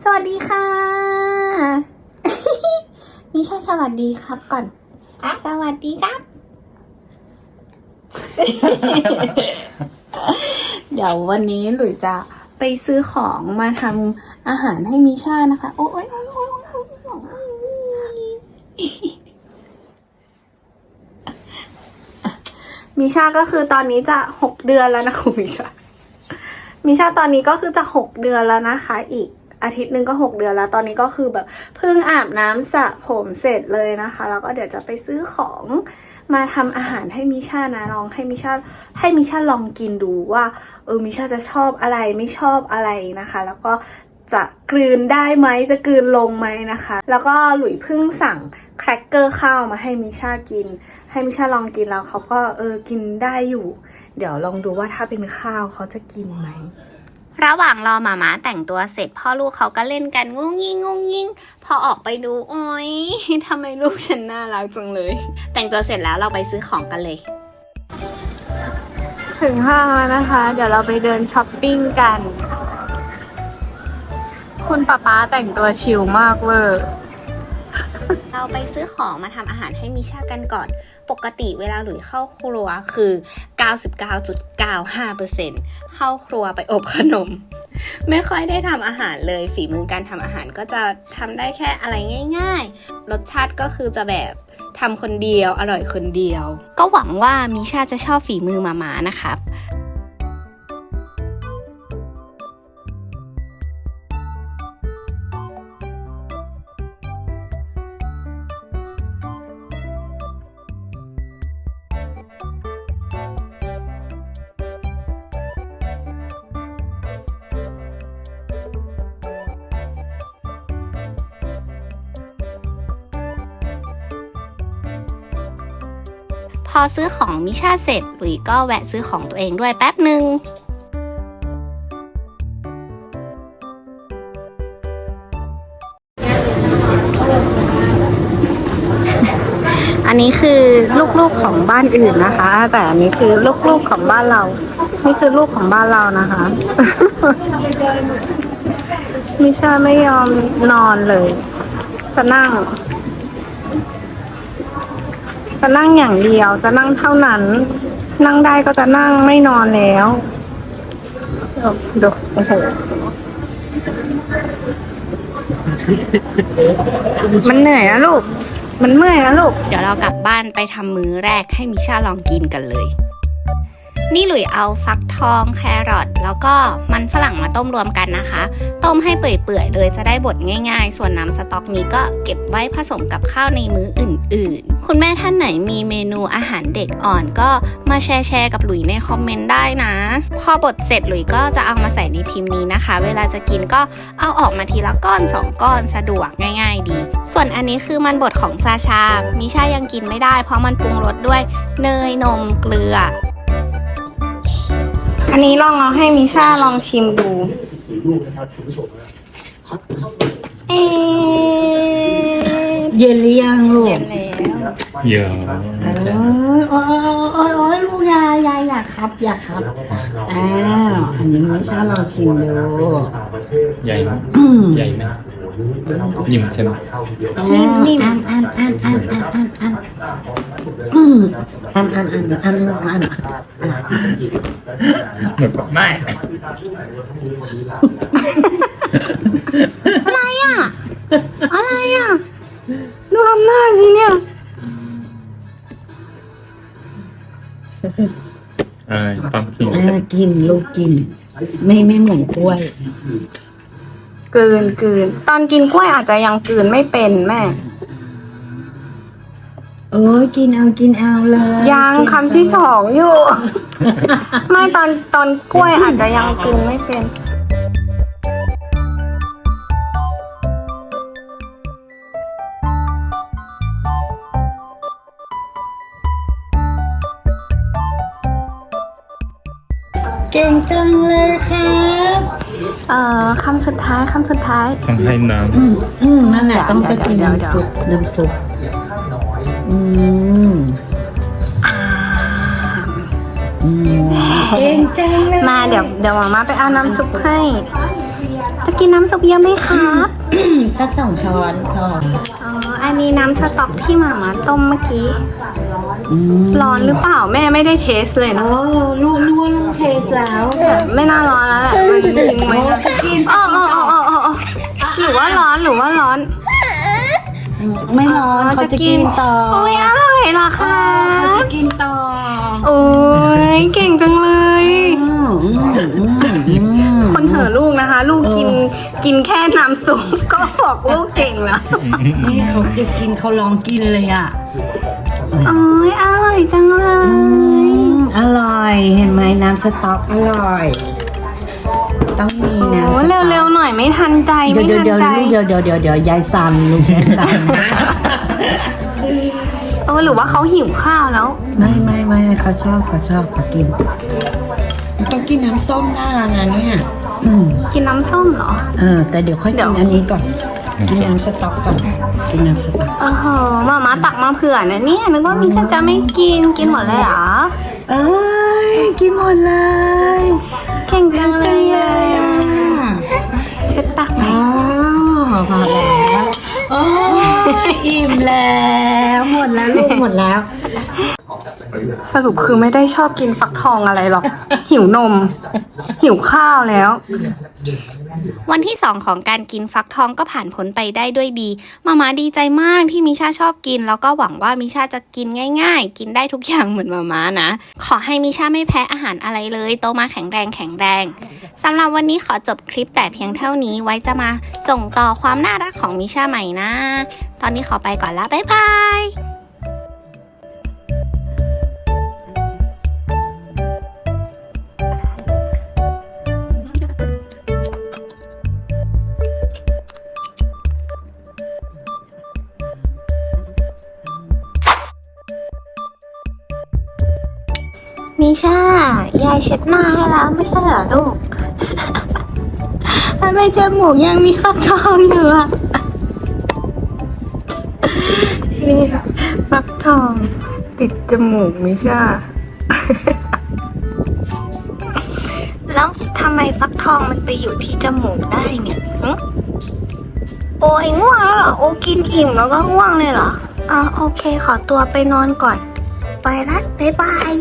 สวัสดีค่ะ มิชาสวัสดีครับก่อนสวัสดีครับ เดี๋ยววันนี้หลุยจะไปซื้อของมาทำอาหารให้มิชานะคะโอ้ยมิชาก็คือตอนนี้จะ6 เดือนแล้วนะคุณมิชาตอนนี้ก็คือจะ6 เดือนแล้วนะคะอีกอาทิตย์หนึ่งก็6 เดือนแล้วตอนนี้ก็คือแบบเพิ่งอาบน้ำสระผมเสร็จเลยนะคะแล้วก็เดี๋ยวจะไปซื้อของมาทำอาหารให้มิชานะลองให้มิชาลองกินดูว่ามิชาจะชอบอะไรไม่ชอบอะไรนะคะแล้วก็จะกลืนได้ไหมจะกลืนลงไหมนะคะแล้วก็หลุยเพิ่งสั่งแครกเกอร์ข้าวมาให้มิชากินให้มิชาลองกินแล้วเขาก็กินได้อยู่เดี๋ยวลองดูว่าถ้าเป็นข้าวเขาจะกินไหมระหว่างรอหมาม้าแต่งตัวเสร็จพ่อลูกเขาก็เล่นกันงุ้งยิงพอออกไปดูโอ๊ยทำไมลูกฉันน่ารักจังเลยแต่งตัวเสร็จแล้วเราไปซื้อของกันเลยถึงห้างแล้วนะคะเดี๋ยวเราไปเดินช้อปปิ้งกันคุณป๊าแต่งตัวชิลมากเวอร์เราไปซื้อของมาทำอาหารให้มิชากันก่อนปกติเวลาหลุยเข้าครัวคือ 99.95% เข้าครัวไปอบขนมไม่ค่อยได้ทำอาหารเลยฝีมือการทำอาหารก็จะทำได้แค่อะไรง่ายๆรสชาติก็คือจะแบบทำคนเดียวอร่อยคนเดียวก็หวังว่ามิชาจะชอบฝีมือหมาๆนะครับพอซื้อของมิชาเสร็จหลุยก็แวะซื้อของตัวเองด้วยแป๊บหนึ่งอันนี้คือลูกๆของบ้านอื่นนะคะแต่อันนี้คือลูกๆของบ้านเรานี่คือลูกของบ้านเรานะคะ มิชาไม่ยอมนอนเลยจะนั่งอย่างเดียวจะนั่งเท่านั้นนั่งได้ก็จะนั่งไม่นอนแล้วดูโอ้โหมันเหนื่อยนะลูกมันเมื่อยนะลูกเดี๋ยวเรากลับบ้านไปทำมื้อแรกให้มิชาลองกินกันเลยนี่หลุยเอาฟักทองแครอทแล้วก็มันฝรั่งมาต้มรวมกันนะคะต้มให้เปื่อยๆเลยจะได้บดง่ายๆส่วนน้ำสต๊อกนี้ก็เก็บไว้ผสมกับข้าวในมื้ออื่นๆคุณแม่ท่านไหนมีเมนูอาหารเด็กอ่อนก็มาแชร์กับหลุยในคอมเมนต์ได้นะพอบดเสร็จหลุยก็จะเอามาใส่ในพิมพ์นี้นะคะเวลาจะกินก็เอาออกมาทีละก้อน2 ก้อนสะดวกง่ายๆดีส่วนอันนี้คือมันบดของซาชามิชายังกินไม่ได้เพราะมันปรุงรสด้วยเนยนมเกลืออันนี้ลองเอาให้มิชาลองชิมดูเย็นหรือยังลูก เย็นแล้ว เยอะโอ้ยลูกอยาครับอ้าวอันนี้ไม่ใช่ลองชิมดู ใหญ่ไหมใหญ่ไหมนิ่มใช่ไหมนิ่มอันหมดไม่ อะไรอ่ะดูทำหน้าสิเนี่ยปั๊มกิน กินลูกกินไม่เหมือนกล้วยกลืนตอนกินกล้วยอาจจะยังกลืนไม่เป็นแม่โอ้ยกินเอาเลยยังคำที่2อยู่ ไม่ตอนกล้วยอาจจะยังกลืนไม่เป็นเก่งจังเลยครับคำสุดท้ายต้องให้น้ำนั่นแหละต้องไปกินน้ำซุปเก่งจังเลยมาเดี๋ยวมาม่าไปเอาน้ำซุปให้ จะกินน้ำซุปเยอะไหมครับ สัก2 ช้อนพอ อ๋อ อันนี้น้ำสต๊อกที่หมามาต้มเมื่อกี้ ม ร้อนหรือเปล่าแม่ไม่ได้เทสเลย เอ นะ อลูกนึกว่าลูกเทสแล้ว ไม่น่าร้อนแล้วแหละมันจริงไหมนะ จะกิน อ๋อหรือว่าร้อนหรือว่าร้อน ไม่ร้อนเขาจะกินต่อ โอ้ยอร่อยเหรอคะ เขาจะกินต่อ โอ้ยเก่งจังเลย คนเหอะลูกนะคะ ลูกกินแค่น้ำซุปก็บอกลูกเก่งแล้ว นี่เขาจะกินเขาลองกินเลยอ่ะ โอ้ยอร่อยจังเลย อร่อยเห็นไหมน้ำสต๊อกอร่อย ต้องมีน้ำส โอ้ ต๊อก เร็วๆหน่อยไม่ทันใจไม่ เดี๋ยว ทัน เดี๋ยว ใจ เดี๋ยวยายซันลูกยายซันนะ หรือว่าเขาหิวข้าวแล้ว ไม่เขาชอบเขากินต้องกินน้ำส้มได้แล้วนะเนี่ย กินน้ำส้มเหรอ แต่เดี๋ยวค่อย เดี๋ กิ ยว นอันนี้ก่อนกินน้ำสต๊อกก่อนกินน้ำสต๊อก มาตักมาเผื่อนะเนี่ยนึกว่ามิชาจะไม่กินหมดเลยเหรอ เอ้ยกินหมดเลย เก่งจังเลยอะเช็ดตักไหม พอแล้วโอ้ยอิ่มแล้วหมดแล้วลูกหมดแล้ว สรุปคือไม่ได้ชอบกินฟักทองอะไรหรอก หิวนม หิวข้าวแล้ว วันที่ 2 ของการกินฟักทองก็ผ่านพ้นไปได้ด้วยดีมาดีใจมากที่มิชาชอบกินแล้วก็หวังว่ามิชาจะกินง่ายๆ กินได้ทุกอย่างเหมือนมานะ ขอให้มิชาไม่แพ้อาหารอะไรเลยโตมาแข็งแรงสำหรับวันนี้ขอจบคลิปแต่เพียงเท่านี้ไว้จะมาส่งต่อความน่ารักของมิชาใหม่นะ ตอนนี้ขอไปก่อนแล้วบ๊ายบายมิชายายเช็ดหน้าให้แล้วไม่ใช่เหรอลูก ทำไมจมูกยังมีฟักทองอยู่อ่ะ นี่ฟักทองติดจมูกมิชา แล้วทำไมฟักทองมันไปอยู่ที่จมูกได้เนี่ยหึโอ้ยง่วงแล้วเหรอ โอ้กินอิ่มแล้วก็ง่วงเลยเหรอโอเคขอตัวไปนอนก่อน ไปละบ๊ายบาย